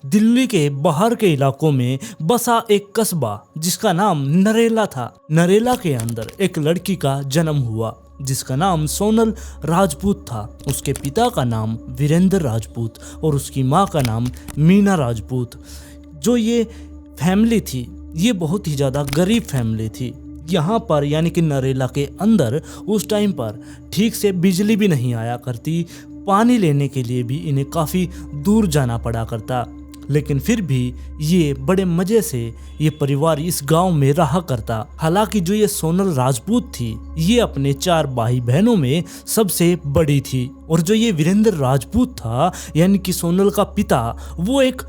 दिल्ली के बाहर के इलाकों में बसा एक कस्बा जिसका नाम नरेला था। नरेला के अंदर एक लड़की का जन्म हुआ जिसका नाम सोनल राजपूत था। उसके पिता का नाम वीरेंद्र राजपूत और उसकी माँ का नाम मीना राजपूत। जो ये फैमिली थी ये बहुत ही ज़्यादा गरीब फैमिली थी। यहाँ पर यानी कि नरेला के अंदर उस टाइम पर ठीक से बिजली भी नहीं आया करती। पानी लेने के लिए भी इन्हें काफ़ी दूर जाना पड़ा करता। लेकिन फिर भी ये बड़े मज़े से ये परिवार इस गांव में रहा करता। हालांकि जो ये सोनल राजपूत थी ये अपने 4 भाई बहनों में सबसे बड़ी थी। और जो ये वीरेंद्र राजपूत था यानी कि सोनल का पिता, वो एक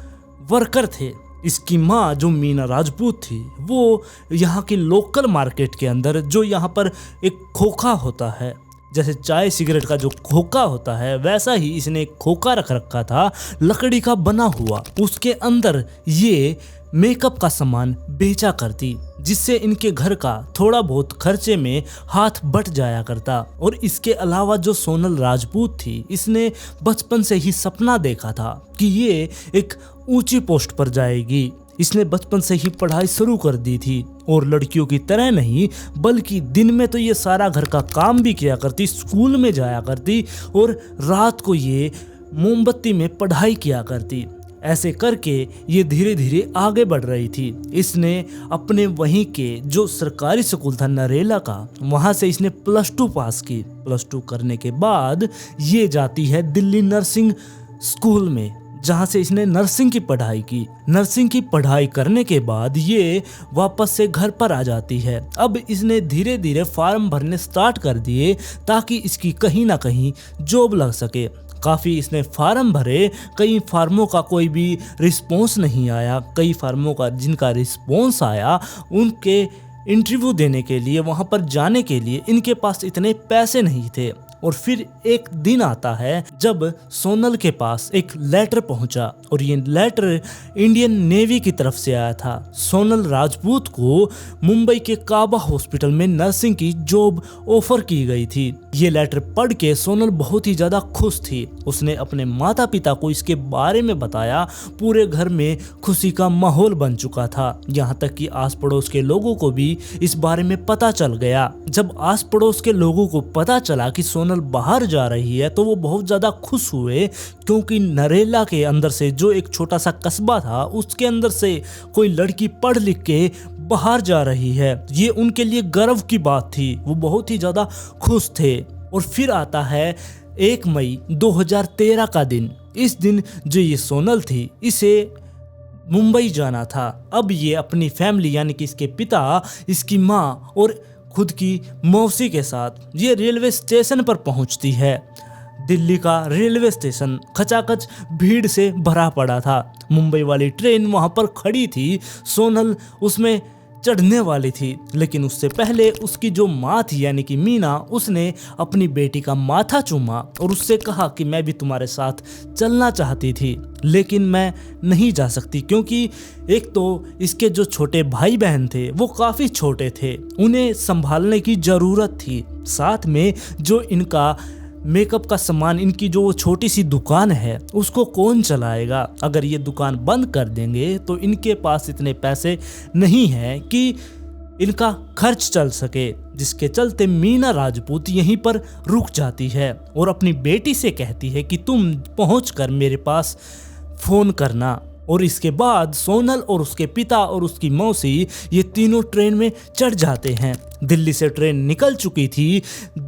वर्कर थे। इसकी माँ जो मीना राजपूत थी वो यहाँ के लोकल मार्केट के अंदर जो यहाँ पर एक खोखा होता है, जैसे चाय सिगरेट का जो खोखा होता है वैसा ही इसने एक खोखा रख रखा था लकड़ी का बना हुआ। उसके अंदर ये मेकअप का सामान बेचा करती जिससे इनके घर का थोड़ा बहुत खर्चे में हाथ बट जाया करता। और इसके अलावा जो सोनल राजपूत थी इसने बचपन से ही सपना देखा था कि ये एक ऊंची पोस्ट पर जाएगी। इसने बचपन से ही पढ़ाई शुरू कर दी थी और लड़कियों की तरह नहीं बल्कि दिन में तो ये सारा घर का काम भी किया करती, स्कूल में जाया करती और रात को ये मोमबत्ती में पढ़ाई किया करती। ऐसे करके ये धीरे धीरे आगे बढ़ रही थी। इसने अपने वहीं के जो सरकारी स्कूल था नरेला का, वहाँ से इसने +2 पास की। +2 करने के बाद ये जाती है दिल्ली नर्सिंग स्कूल में जहाँ से इसने नर्सिंग की पढ़ाई की। नर्सिंग की पढ़ाई करने के बाद ये वापस से घर पर आ जाती है। अब इसने धीरे धीरे फॉर्म भरने स्टार्ट कर दिए ताकि इसकी कहीं ना कहीं जॉब लग सके। काफ़ी इसने फार्म भरे, कई फार्मों का कोई भी रिस्पॉन्स नहीं आया। कई फार्मों का जिनका रिस्पॉन्स आया उनके इंटरव्यू देने के लिए, वहाँ पर जाने के लिए इनके पास इतने पैसे नहीं थे। और फिर एक दिन आता है जब सोनल के पास एक लेटर पहुंचा और ये लेटर इंडियन नेवी की तरफ से आया था। सोनल राजपूत को मुंबई के काबा हॉस्पिटल में नर्सिंग की जॉब ऑफर की गई थी। ये लेटर पढ़ के सोनल बहुत ही ज़्यादा खुश थी। उसने अपने माता पिता को इसके बारे में बताया। पूरे घर में खुशी का माहौल बन चुका था। यहाँ तक कि आस पड़ोस के लोगों को भी इस बारे में पता चल गया। जब आस पड़ोस के लोगों को पता चला कि सोनल बाहर जा रही है तो वो बहुत ज़्यादा खुश हुए, क्योंकि नरेला के अंदर से जो एक छोटा सा कस्बा था उसके अंदर से कोई लड़की पढ़ लिख के बाहर जा रही है। ये उनके लिए गर्व की बात थी। वो बहुत ही ज़्यादा खुश थे। और फिर आता है 1 मई 2013 का दिन। इस दिन जो ये सोनल थी इसे मुंबई जाना था। अब ये अपनी फैमिली यानी कि इसके पिता, इसकी माँ और खुद की मौसी के साथ ये रेलवे स्टेशन पर पहुंचती है। दिल्ली का रेलवे स्टेशन खचाखच भीड़ से भरा पड़ा था। मुंबई वाली ट्रेन वहां पर खड़ी थी। सोनल उसमें चढ़ने वाली थी, लेकिन उससे पहले उसकी जो माँ थी यानी कि मीना, उसने अपनी बेटी का माथा चूमा और उससे कहा कि मैं भी तुम्हारे साथ चलना चाहती थी लेकिन मैं नहीं जा सकती, क्योंकि एक तो इसके जो छोटे भाई बहन थे वो काफ़ी छोटे थे, उन्हें संभालने की ज़रूरत थी। साथ में जो इनका मेकअप का सामान, इनकी जो छोटी सी दुकान है उसको कौन चलाएगा। अगर ये दुकान बंद कर देंगे तो इनके पास इतने पैसे नहीं हैं कि इनका खर्च चल सके, जिसके चलते मीना राजपूत यहीं पर रुक जाती है और अपनी बेटी से कहती है कि तुम पहुंचकर मेरे पास फ़ोन करना। और इसके बाद सोनल और उसके पिता और उसकी मौसी ये तीनों ट्रेन में चढ़ जाते हैं। दिल्ली से ट्रेन निकल चुकी थी।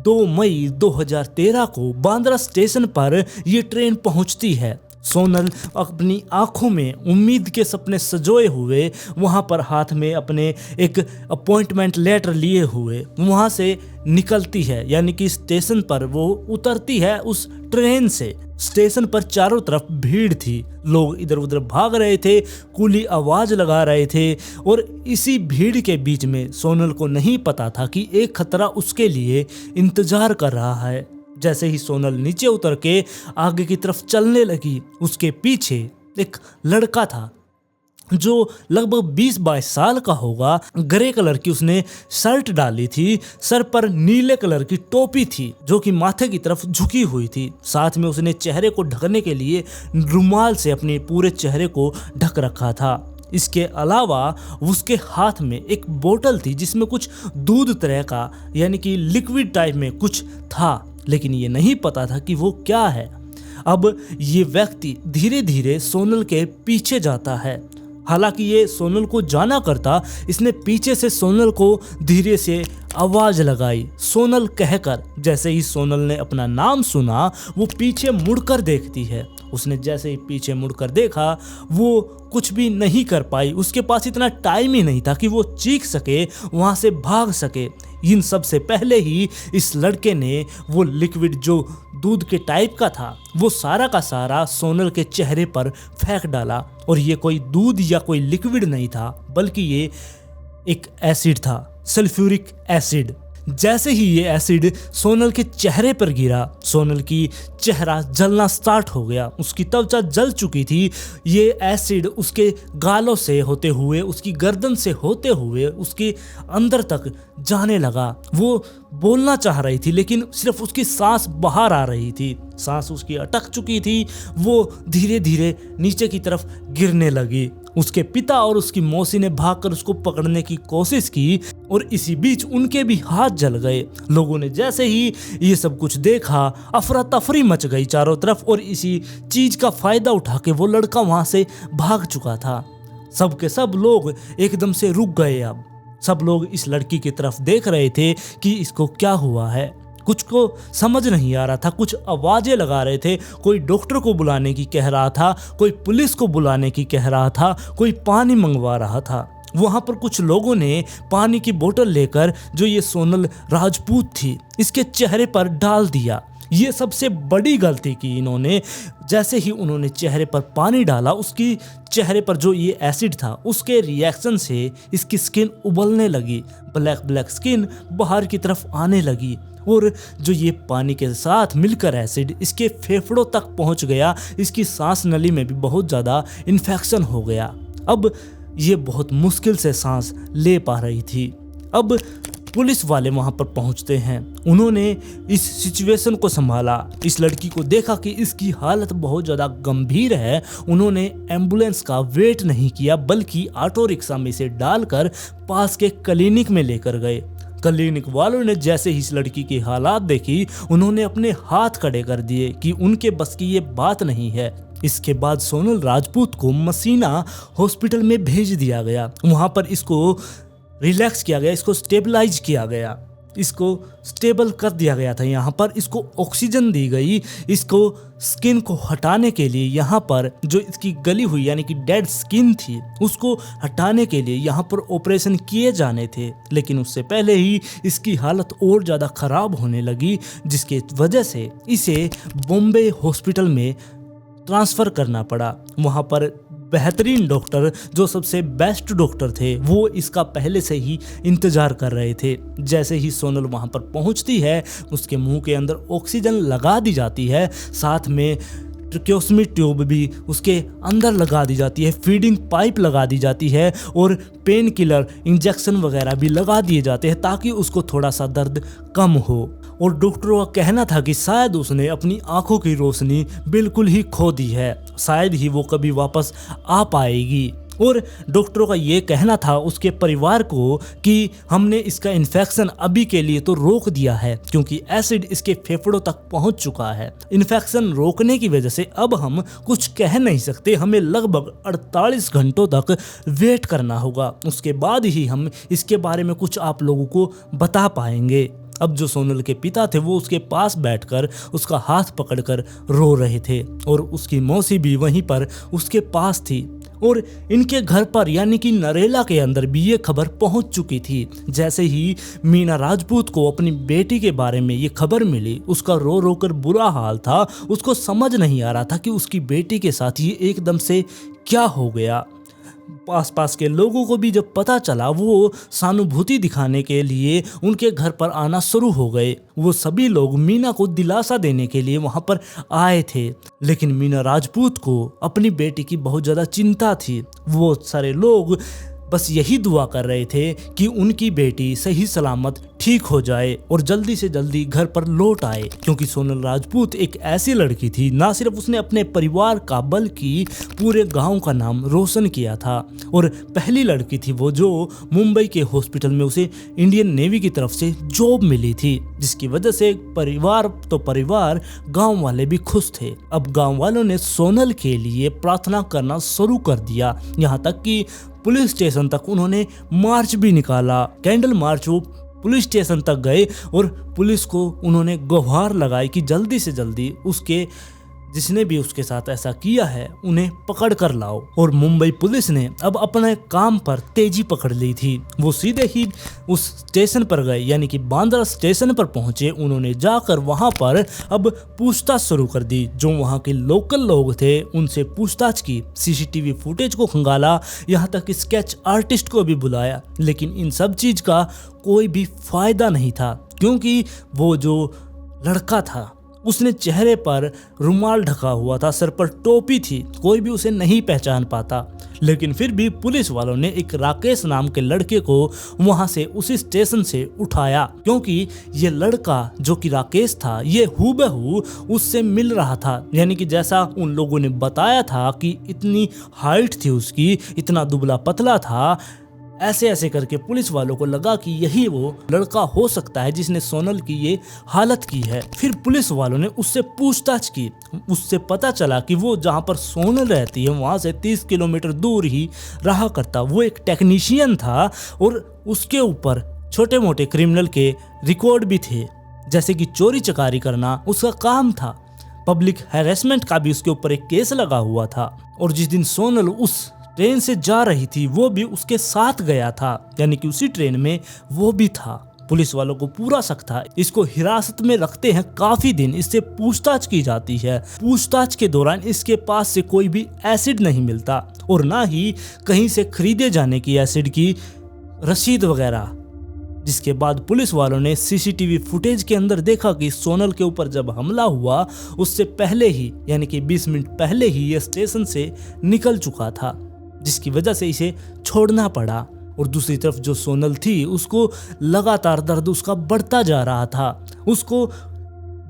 2 मई 2013 को बांद्रा स्टेशन पर ये ट्रेन पहुंचती है। सोनल अपनी आंखों में उम्मीद के सपने सजोए हुए वहां पर हाथ में अपने एक अपॉइंटमेंट लेटर लिए हुए वहां से निकलती है, यानी कि स्टेशन पर वो उतरती है उस ट्रेन से। स्टेशन पर चारों तरफ भीड़ थी, लोग इधर उधर भाग रहे थे, कुली आवाज लगा रहे थे। और इसी भीड़ के बीच में सोनल को नहीं पता था कि एक खतरा उसके लिए इंतजार कर रहा है। जैसे ही सोनल नीचे उतर के आगे की तरफ चलने लगी, उसके पीछे एक लड़का था जो लगभग 20-22 साल का होगा। ग्रे कलर की उसने शर्ट डाली थी, सर पर नीले कलर की टोपी थी जो कि माथे की तरफ झुकी हुई थी। साथ में उसने चेहरे को ढकने के लिए रुमाल से अपने पूरे चेहरे को ढक रखा था। इसके अलावा उसके हाथ में एक बोतल थी जिसमें कुछ दूध तरह का यानी कि लिक्विड टाइप में कुछ था, लेकिन ये नहीं पता था कि वो क्या है। अब ये व्यक्ति धीरे धीरे सोनल के पीछे जाता है। हालांकि ये सोनल को जाना करता, इसने पीछे से सोनल को धीरे से आवाज लगाई, सोनल कहकर। जैसे ही सोनल ने अपना नाम सुना वो पीछे मुड़कर देखती है। उसने जैसे ही पीछे मुड़कर देखा वो कुछ भी नहीं कर पाई। उसके पास इतना टाइम ही नहीं था कि वो चीख सके, वहां से भाग सके। इन सब से पहले ही इस लड़के ने वो लिक्विड जो दूध के टाइप का था वो सारा का सारा सोनल के चेहरे पर फेंक डाला। और ये कोई दूध या कोई लिक्विड नहीं था, बल्कि ये एक एसिड था, सल्फ्यूरिक एसिड। जैसे ही ये एसिड सोनल के चेहरे पर गिरा, सोनल की चेहरा जलना स्टार्ट हो गया। उसकी त्वचा जल चुकी थी। ये एसिड उसके गालों से होते हुए, उसकी गर्दन से होते हुए उसके अंदर तक जाने लगा। वो बोलना चाह रही थी लेकिन सिर्फ उसकी सांस बाहर आ रही थी, सांस उसकी अटक चुकी थी। वो धीरे धीरे नीचे की तरफ गिरने लगी। उसके पिता और उसकी मौसी ने भागकर उसको पकड़ने की कोशिश की और इसी बीच उनके भी हाथ जल गए। लोगों ने जैसे ही ये सब कुछ देखा, अफरा तफरी मच गई चारों तरफ और इसी चीज का फायदा उठा के वो लड़का वहां से भाग चुका था। सब के सब लोग एकदम से रुक गए। अब सब लोग इस लड़की की तरफ देख रहे थे कि इसको क्या हुआ है। कुछ को समझ नहीं आ रहा था, कुछ आवाजें लगा रहे थे। कोई डॉक्टर को बुलाने की कह रहा था, कोई पुलिस को बुलाने की कह रहा था, कोई पानी मंगवा रहा था। वहां पर कुछ लोगों ने पानी की बोतल लेकर जो ये सोनल राजपूत थी इसके चेहरे पर डाल दिया। ये सबसे बड़ी गलती की इन्होंने। जैसे ही उन्होंने चेहरे पर पानी डाला, उसकी चेहरे पर जो ये एसिड था उसके रिएक्शन से इसकी स्किन उबलने लगी, ब्लैक ब्लैक स्किन बाहर की तरफ आने लगी और जो ये पानी के साथ मिलकर एसिड इसके फेफड़ों तक पहुंच गया। इसकी सांस नली में भी बहुत ज़्यादा इन्फेक्शन हो गया। अब ये बहुत मुश्किल से सांस ले पा रही थी। अब पुलिस वाले वहां पर पहुंचते हैं। उन्होंने इस सिचुएशन को संभाला, इस लड़की को देखा कि इसकी हालत बहुत ज़्यादा गंभीर है। उन्होंने एम्बुलेंस का वेट नहीं किया बल्कि ऑटो रिक्शा में से डालकर पास के क्लिनिक में लेकर गए। क्लिनिक वालों ने जैसे ही इस लड़की की हालात देखी, उन्होंने अपने हाथ खड़े कर दिए कि उनके बस की ये बात नहीं है। इसके बाद सोनल राजपूत को मसीना हॉस्पिटल में भेज दिया गया। वहां पर इसको रिलैक्स किया गया, इसको स्टेबलाइज किया गया, इसको स्टेबल कर दिया गया था। यहाँ पर इसको ऑक्सीजन दी गई। इसको स्किन को हटाने के लिए यहाँ पर जो इसकी गली हुई यानी कि डेड स्किन थी उसको हटाने के लिए यहाँ पर ऑपरेशन किए जाने थे। लेकिन उससे पहले ही इसकी हालत और ज़्यादा ख़राब होने लगी, जिसके वजह से इसे बॉम्बे हॉस्पिटल में ट्रांसफ़र करना पड़ा। वहाँ पर बेहतरीन डॉक्टर, जो सबसे बेस्ट डॉक्टर थे, वो इसका पहले से ही इंतज़ार कर रहे थे। जैसे ही सोनल वहाँ पर पहुँचती है, उसके मुंह के अंदर ऑक्सीजन लगा दी जाती है, साथ में ट्रैकियोटॉमी ट्यूब भी उसके अंदर लगा दी जाती है, फीडिंग पाइप लगा दी जाती है और पेन किलर इंजेक्शन वगैरह भी लगा दिए जाते हैं ताकि उसको थोड़ा सा दर्द कम हो। और डॉक्टरों का कहना था कि शायद उसने अपनी आंखों की रोशनी बिल्कुल ही खो दी है, शायद ही वो कभी वापस आ पाएगी। और डॉक्टरों का ये कहना था उसके परिवार को कि हमने इसका इन्फेक्शन अभी के लिए तो रोक दिया है क्योंकि एसिड इसके फेफड़ों तक पहुंच चुका है। इन्फेक्शन रोकने की वजह से अब हम कुछ कह नहीं सकते, हमें लगभग 48 घंटों तक वेट करना होगा, उसके बाद ही हम इसके बारे में कुछ आप लोगों को बता पाएंगे। अब जो सोनल के पिता थे वो उसके पास बैठकर उसका हाथ पकड़कर रो रहे थे और उसकी मौसी भी वहीं पर उसके पास थी। और इनके घर पर यानी कि नरेला के अंदर भी ये खबर पहुंच चुकी थी। जैसे ही मीना राजपूत को अपनी बेटी के बारे में ये खबर मिली, उसका रो रो कर बुरा हाल था। उसको समझ नहीं आ रहा था कि उसकी बेटी के साथ ये एकदम से क्या हो गया। आसपास के लोगों को भी जब पता चला, वो सहानुभूति दिखाने के लिए उनके घर पर आना शुरू हो गए। वो सभी लोग मीना को दिलासा देने के लिए वहां पर आए थे, लेकिन मीना राजपूत को अपनी बेटी की बहुत ज़्यादा चिंता थी। वो सारे लोग बस यही दुआ कर रहे थे कि उनकी बेटी सही सलामत ठीक हो जाए और जल्दी से जल्दी घर पर लौट आए, क्योंकि सोनल राजपूत एक ऐसी लड़की थी, ना सिर्फ उसने अपने परिवार का बल्कि पूरे गांव का नाम रोशन किया था। और पहली लड़की थी वो जो मुंबई के हॉस्पिटल में उसे इंडियन नेवी की तरफ से जॉब मिली थी, जिसकी वजह से परिवार गाँव वाले भी खुश थे। अब गाँव वालों ने सोनल के लिए प्रार्थना करना शुरू कर दिया, यहाँ तक कि पुलिस स्टेशन तक उन्होंने मार्च भी निकाला। Candle march. वो पुलिस स्टेशन तक गए और पुलिस को उन्होंने गुहार लगाई कि जल्दी से जल्दी उसके जिसने भी उसके साथ ऐसा किया है उन्हें पकड़ कर लाओ। और मुंबई पुलिस ने अब अपने काम पर तेजी पकड़ ली थी। वो सीधे ही उस स्टेशन पर गए, यानी कि बांद्रा स्टेशन पर पहुंचे। उन्होंने जाकर वहां पर अब पूछताछ शुरू कर दी। जो वहां के लोकल लोग थे उनसे पूछताछ की, सीसीटीवी फुटेज को खंगाला, यहाँ तक स्केच आर्टिस्ट को भी बुलाया, लेकिन इन सब चीज का कोई भी फायदा नहीं था, क्योंकि वो जो लड़का था उसने चेहरे पर रुमाल ढका हुआ था, सर पर टोपी थी, कोई भी उसे नहीं पहचान पाता। लेकिन फिर भी पुलिस वालों ने एक राकेश नाम के लड़के को वहां से उसी स्टेशन से उठाया, क्योंकि ये लड़का जो कि राकेश था ये हूबहू उससे मिल रहा था। यानी कि जैसा उन लोगों ने बताया था कि इतनी हाइट थी उसकी, इतना दुबला पतला था, ऐसे ऐसे करके पुलिस वालों को लगा कि यही वो लड़का हो सकता है जिसने सोनल की ये हालत की है। फिर पुलिस वालों ने उससे पूछताछ की। उससे पता चला कि वो जहाँ पर सोनल रहती है वहाँ से 30 किलोमीटर दूर ही रहा करता। वो एक टेक्नीशियन था और उसके ऊपर छोटे मोटे क्रिमिनल के रिकॉर्ड भी थे, जैसे कि चोरी चकारी करना उसका काम था। पब्लिक हैरेसमेंट का भी उसके ऊपर एक केस लगा हुआ था। और जिस दिन सोनल उस ट्रेन से जा रही थी वो भी उसके साथ गया था, यानी कि उसी ट्रेन में वो भी था। पुलिस वालों को पूरा शक था। इसको हिरासत में रखते हैं काफी दिन, इससे पूछताछ की जाती है। पूछताछ के दौरान इसके पास से कोई भी एसिड नहीं मिलता और ना ही कहीं से खरीदे जाने की एसिड की रसीद वगैरह। जिसके बाद पुलिस वालों ने सीसीटीवी फुटेज के अंदर देखा कि सोनल के ऊपर जब हमला हुआ उससे पहले ही, यानी कि 20 मिनट पहले ही ये स्टेशन से निकल चुका था, जिसकी वजह से इसे छोड़ना पड़ा। और दूसरी तरफ जो सोनल थी उसको लगातार दर्द उसका बढ़ता जा रहा था। उसको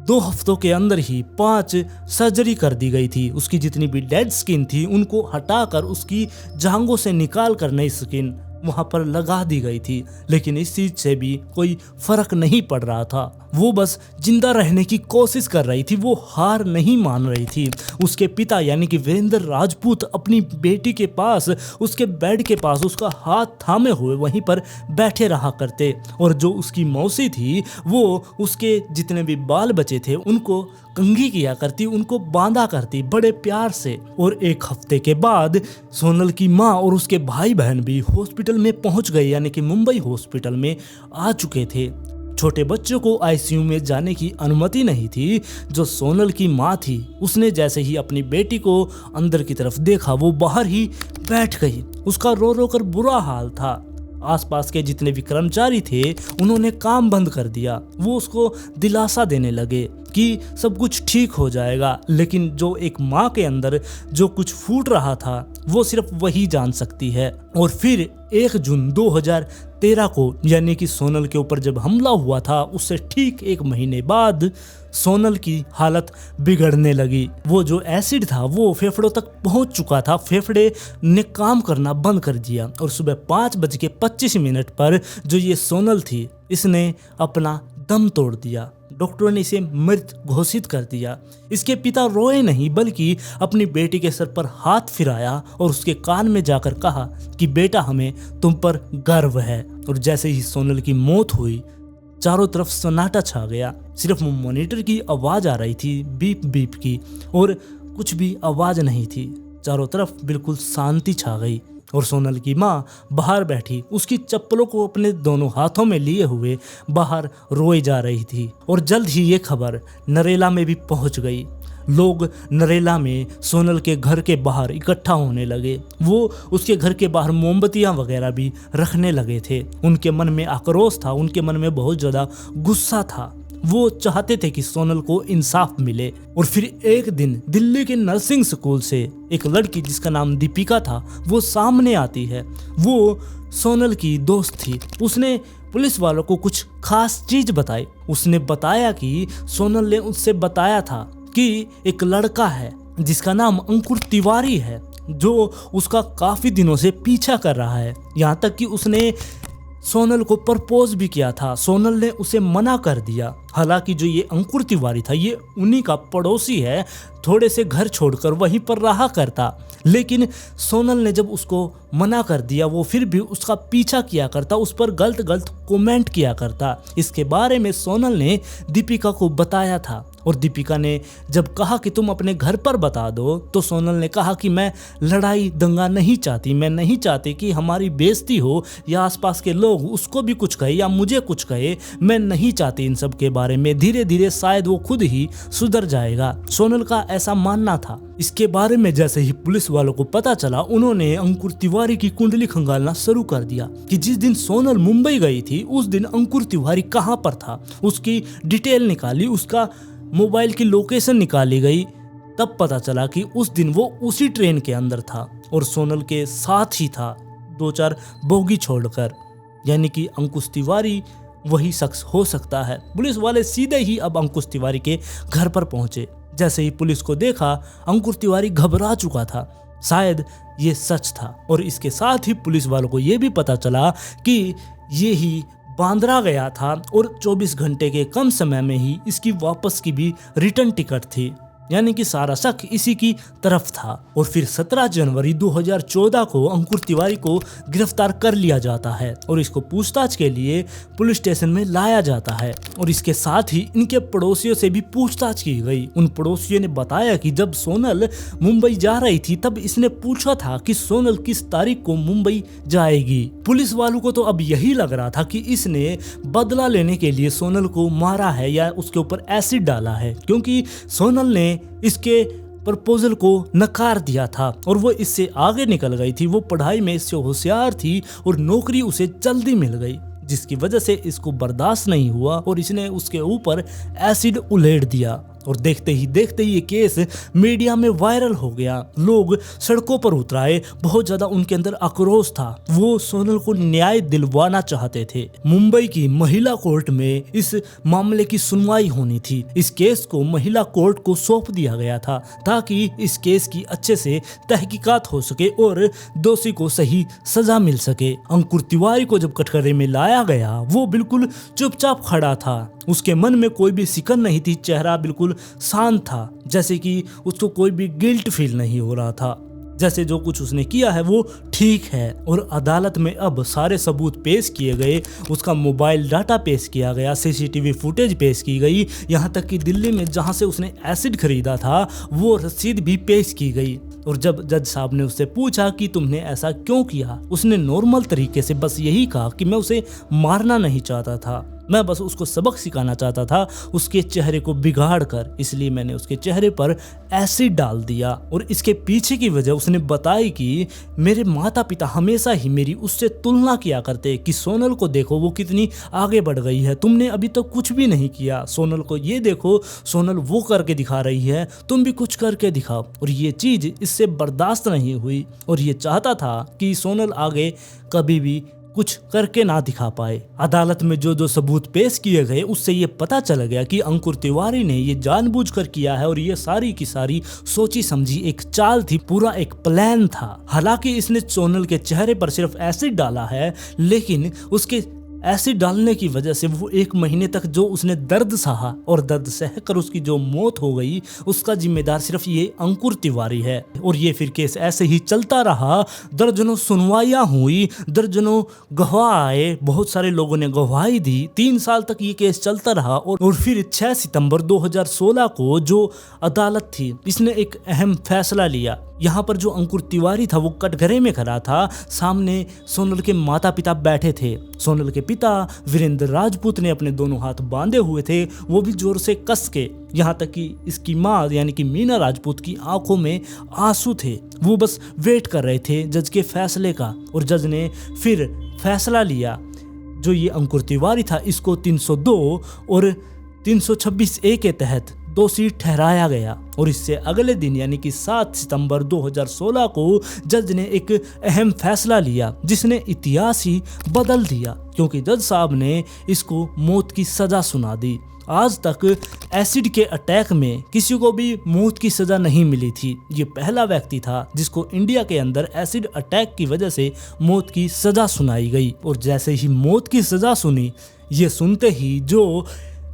2 हफ्तों के अंदर ही 5 सर्जरी कर दी गई थी। उसकी जितनी भी डेड स्किन थी उनको हटाकर उसकी जांघों से निकाल कर नई स्किन वहां पर लगा दी गई थी, लेकिन इस चीज से भी कोई फर्क नहीं पड़ रहा था। वो बस जिंदा रहने की कोशिश कर रही थी, वो हार नहीं मान रही थी। उसके पिता यानी कि वीरेंद्र राजपूत अपनी बेटी के पास, उसके बेड के पास उसका हाथ थामे हुए वहीं पर बैठे रहा करते। और जो उसकी मौसी थी वो उसके जितने भी बाल बचे थे उनको कंघी किया करती, उनको बांधा करती बड़े प्यार से। और 1 हफ्ते के बाद सोनल की माँ और उसके भाई बहन भी हॉस्पिटल में पहुंच गए, यानी कि मुंबई हॉस्पिटल में आ चुके थे। छोटे बच्चों को आईसीयू में जाने की अनुमति नहीं थी। जो सोनल की माँ थी उसने जैसे ही अपनी बेटी को अंदर की तरफ देखा वो बाहर ही बैठ गई। उसका रो रो कर बुरा हाल था। आसपास के जितने भी कर्मचारी थे उन्होंने काम बंद कर दिया। वो उसको दिलासा देने लगे कि सब कुछ ठीक हो जाएगा, लेकिन जो एक माँ के अंदर जो कुछ फूट रहा था वो सिर्फ वही जान सकती है। और फिर 1 जून 2013 को, यानी कि सोनल के ऊपर जब हमला हुआ था उससे ठीक 1 महीने बाद सोनल की हालत बिगड़ने लगी। वो जो एसिड था वो फेफड़ों तक पहुंच चुका था, फेफड़े ने काम करना बंद कर दिया। और सुबह 5:25 पर जो ये सोनल थी इसने अपना दम तोड़ दिया। डॉक्टरों ने इसे मृत घोषित कर दिया। इसके पिता रोए नहीं बल्कि अपनी बेटी के सर पर हाथ फिराया और उसके कान में जाकर कहा कि बेटा हमें तुम पर गर्व है। और जैसे ही सोनल की मौत हुई चारों तरफ सन्नाटा छा गया। सिर्फ मॉनिटर की आवाज आ रही थी, बीप बीप की, और कुछ भी आवाज नहीं थी। चारों तरफ बिल्कुल शांति छा गई। और सोनल की माँ बाहर बैठी उसकी चप्पलों को अपने दोनों हाथों में लिए हुए बाहर रोए जा रही थी। और जल्द ही ये खबर नरेला में भी पहुंच गई। लोग नरेला में सोनल के घर के बाहर इकट्ठा होने लगे। वो उसके घर के बाहर मोमबत्तियां वगैरह भी रखने लगे थे। उनके मन में आक्रोश था, उनके मन में बहुत ज़्यादा गुस्सा था। वो चाहते थे कि सोनल को इंसाफ मिले। और फिर एक दिन दिल्ली के नर्सिंग स्कूल से एक लड़की जिसका नाम दीपिका था वो सामने आती है। वो सोनल की दोस्त थी। उसने पुलिस वालों को कुछ खास चीज बताई। उसने बताया कि सोनल ने उससे बताया था कि एक लड़का है जिसका नाम अंकुर तिवारी है, जो उसका काफी दिनों से पीछा कर रहा है। यहाँ तक कि उसने सोनल को प्रपोज भी किया था। सोनल ने उसे मना कर दिया। हालांकि जो ये अंकुर तिवारी था ये उन्हीं का पड़ोसी है, थोड़े से घर छोड़कर वहीं पर रहा करता। लेकिन सोनल ने जब उसको मना कर दिया वो फिर भी उसका पीछा किया करता, उस पर गलत गलत कमेंट किया करता। इसके बारे में सोनल ने दीपिका को बताया था। और दीपिका ने जब कहा कि तुम अपने घर पर बता दो तो सोनल ने कहा कि मैं लड़ाई दंगा नहीं चाहती, मैं नहीं चाहती कि हमारी बेइज्जती हो या आसपास के लोग उसको भी कुछ कहे या मुझे कुछ कहे। मैं नहीं चाहती इन सब के बारे में। धीरे धीरे शायद वो खुद ही सुधर जाएगा। सोनल का ऐसा मानना था। इसके बारे में जैसे ही पुलिस वालों को पता चला उन्होंने अंकुर तिवारी की कुंडली खंगालना शुरू कर दिया कि जिस दिन सोनल मुंबई गई थी उस दिन अंकुर तिवारी कहाँ पर था। उसकी डिटेल निकाली, उसका मोबाइल की लोकेशन निकाली गई। तब पता चला कि उस दिन वो उसी ट्रेन के अंदर था और सोनल के साथ ही था, 2-4 बोगी छोड़कर। यानी कि अंकुश तिवारी वही शख्स हो सकता है। पुलिस वाले सीधे ही अब अंकुश तिवारी के घर पर पहुंचे। जैसे ही पुलिस को देखा अंकुर तिवारी घबरा चुका था। शायद ये सच था। और इसके साथ ही पुलिस वालों को ये भी पता चला कि ये ही बांद्रा गया था और 24 घंटे के कम समय में ही इसकी वापस की भी रिटर्न टिकट थी। यानी कि सारा शक इसी की तरफ था। और फिर 17 जनवरी 2014 को अंकुर तिवारी को गिरफ्तार कर लिया जाता है और इसको पूछताछ के लिए पुलिस स्टेशन में लाया जाता है। और इसके साथ ही इनके पड़ोसियों से भी पूछताछ की गई। उन पड़ोसियों ने बताया कि जब सोनल मुंबई जा रही थी तब इसने पूछा था कि सोनल किस तारीख को मुंबई जाएगी। पुलिस वालों को तो अब यही लग रहा था कि इसने बदला लेने के लिए सोनल को मारा है या उसके ऊपर एसिड डाला है, क्योंकि सोनल ने इसके प्रपोजल को नकार दिया था और वो इससे आगे निकल गई थी। वो पढ़ाई में इससे होशियार थी और नौकरी उसे जल्दी मिल गई, जिसकी वजह से इसको बर्दाश्त नहीं हुआ और इसने उसके ऊपर एसिड उलेड़ दिया। और देखते ही देखते ये केस मीडिया में वायरल हो गया। लोग सड़कों पर उतराए, बहुत ज्यादा उनके अंदर आक्रोश था। वो सोनल को न्याय दिलवाना चाहते थे। मुंबई की महिला कोर्ट में इस मामले की सुनवाई होनी थी। इस केस को महिला कोर्ट को सौंप दिया गया था ताकि इस केस की अच्छे से तहकीकात हो सके और दोषी को सही सजा मिल सके। अंकुर तिवारी को जब कटघरे में लाया गया वो बिल्कुल चुपचाप खड़ा था। उसके मन में कोई भी सिकन नहीं थी, चेहरा बिल्कुल शांत था, जैसे कि उसको कोई भी गिल्ट फील नहीं हो रहा था। जैसे जो कुछ उसने किया है वो ठीक है। और अदालत में अब सारे सबूत पेश किए गए। उसका मोबाइल डाटा पेश किया गया, सीसीटीवी फुटेज पेश की गई, यहाँ तक कि दिल्ली में जहाँ से उसने एसिड खरीदा था वो रसीद भी पेश की गई। और जब जज साहब ने उससे पूछा कि तुमने ऐसा क्यों किया, उसने नॉर्मल तरीके से बस यही कहा कि मैं उसे मारना नहीं चाहता था, मैं बस उसको सबक सिखाना चाहता था उसके चेहरे को बिगाड़ कर, इसलिए मैंने उसके चेहरे पर एसिड डाल दिया। और इसके पीछे की वजह उसने बताई कि मेरे माता पिता हमेशा ही मेरी उससे तुलना किया करते कि सोनल को देखो वो कितनी आगे बढ़ गई है, तुमने अभी तक तो कुछ भी नहीं किया। सोनल को ये देखो, सोनल वो करके दिखा रही है, तुम भी कुछ करके दिखाओ। और ये चीज इससे बर्दाश्त नहीं हुई और ये चाहता था कि सोनल आगे कभी भी कुछ करके ना दिखा पाए। अदालत में जो जो सबूत पेश किए गए उससे ये पता चल गया कि अंकुर तिवारी ने ये जानबूझकर किया है और ये सारी की सारी सोची समझी एक चाल थी, पूरा एक प्लान था। हालांकि इसने सोनल के चेहरे पर सिर्फ एसिड डाला है, लेकिन उसके एसिड डालने की वजह से वो 1 महीने तक जो उसने दर्द सहा और दर्द सहकर उसकी जो मौत हो गई उसका जिम्मेदार सिर्फ ये अंकुर तिवारी है। और ये फिर केस ऐसे ही चलता रहा। दर्जनों सुनवाइयां हुई, दर्जनों गवाह आए, बहुत सारे लोगों ने गवाही दी। 3 साल तक ये केस चलता रहा और फिर 6 सितंबर 2016 को जो अदालत थी इसने एक अहम फैसला लिया। यहाँ पर जो अंकुर तिवारी था वो कटघरे में खड़ा था, सामने सोनल के माता पिता बैठे थे। सोनल के पिता वीरेंद्र राजपूत ने अपने दोनों हाथ बांधे हुए थे, वो भी जोर से कस के। यहाँ तक कि इसकी माँ यानी कि मीना राजपूत की आंखों में आंसू थे। वो बस वेट कर रहे थे जज के फैसले का, और जज ने फिर फैसला लिया। जो ये अंकुर तिवारी था इसको 302 और 326 ए के तहत दोषी ठहराया गया। और इससे अगले दिन यानी कि 7 सितंबर 2016 को जज ने एक अहम फैसला लिया जिसने इतिहास ही बदल दिया, क्योंकि जज साहब ने इसको मौत की सजा सुना दी। आज तक एसिड के अटैक में किसी को भी मौत की सजा नहीं मिली थी। ये पहला व्यक्ति था जिसको इंडिया के अंदर एसिड अटैक की वजह से मौत की सजा सुनाई गई। और जैसे ही मौत की सजा सुनी, ये सुनते ही जो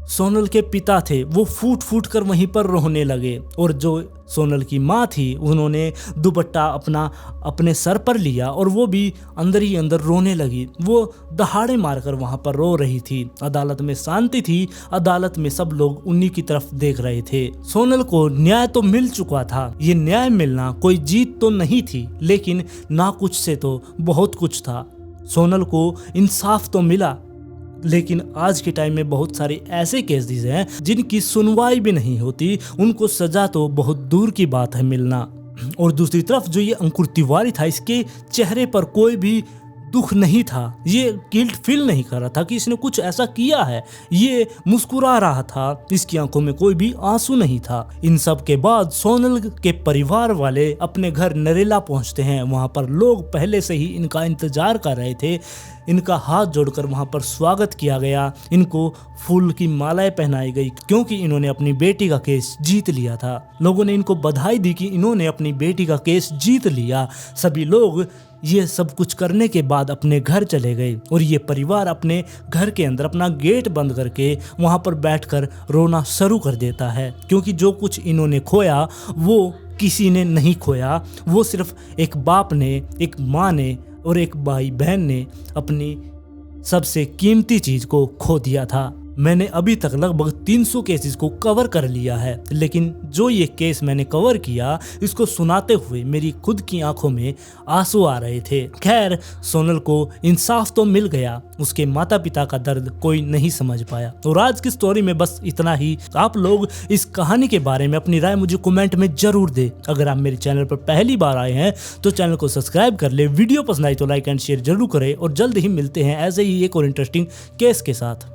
सोनल के पिता थे वो फूट फूट कर वहीं पर रोने लगे, और जो सोनल की माँ थी उन्होंने दुपट्टा अपने सर पर लिया और वो भी अंदर ही अंदर रोने लगी। वो दहाड़े मारकर वहाँ पर रो रही थी। अदालत में शांति थी, अदालत में सब लोग उन्हीं की तरफ देख रहे थे। सोनल को न्याय तो मिल चुका था। ये न्याय मिलना कोई जीत तो नहीं थी, लेकिन ना कुछ से तो बहुत कुछ था। सोनल को इंसाफ तो मिला, लेकिन आज के टाइम में बहुत सारे ऐसे केसेस हैं जिनकी सुनवाई भी नहीं होती, उनको सजा तो बहुत दूर की बात है मिलना। और दूसरी तरफ जो ये अंकुर तिवारी था, इसके चेहरे पर कोई भी दुख नहीं था। ये गिल्ट फील नहीं कर रहा था कि इसने कुछ ऐसा किया है। ये मुस्कुरा रहा था, इसकी आंखों में कोई भी आंसू नहीं था। इन सब के बाद सोनल के परिवार वाले अपने घर नरेला पहुंचते हैं। वहां पर लोग पहले से ही इनका इंतजार कर रहे थे। इनका हाथ जोड़कर वहां पर स्वागत किया गया। इनको फूल की मालाएं पहनाई गई, क्योंकि इन्होंने अपनी बेटी का केस जीत लिया था। लोगों ने इनको बधाई दी कि इन्होंने अपनी बेटी का केस जीत लिया। सभी लोग ये सब कुछ करने के बाद अपने घर चले गए, और ये परिवार अपने घर के अंदर अपना गेट बंद करके वहां पर बैठकर रोना शुरू कर देता है, क्योंकि जो कुछ इन्होंने खोया वो किसी ने नहीं खोया। वो सिर्फ एक बाप ने, एक माँ ने और एक भाई बहन ने अपनी सबसे कीमती चीज को खो दिया था। मैंने अभी तक लगभग 300 केसेस को कवर कर लिया है, लेकिन जो ये केस मैंने कवर किया, इसको सुनाते हुए मेरी खुद की आंखों में आंसू आ रहे थे। खैर, सोनल को इंसाफ तो मिल गया, उसके माता पिता का दर्द कोई नहीं समझ पाया। और आज की स्टोरी में बस इतना ही। आप लोग इस कहानी के बारे में अपनी राय मुझे कमेंट में जरूर दे। अगर आप मेरे चैनल पर पहली बार आए हैं तो चैनल को सब्सक्राइब कर ले, वीडियो पसंद आई तो लाइक एंड शेयर जरूर करें, और जल्द ही मिलते हैं ऐसे ही एक और इंटरेस्टिंग केस के साथ।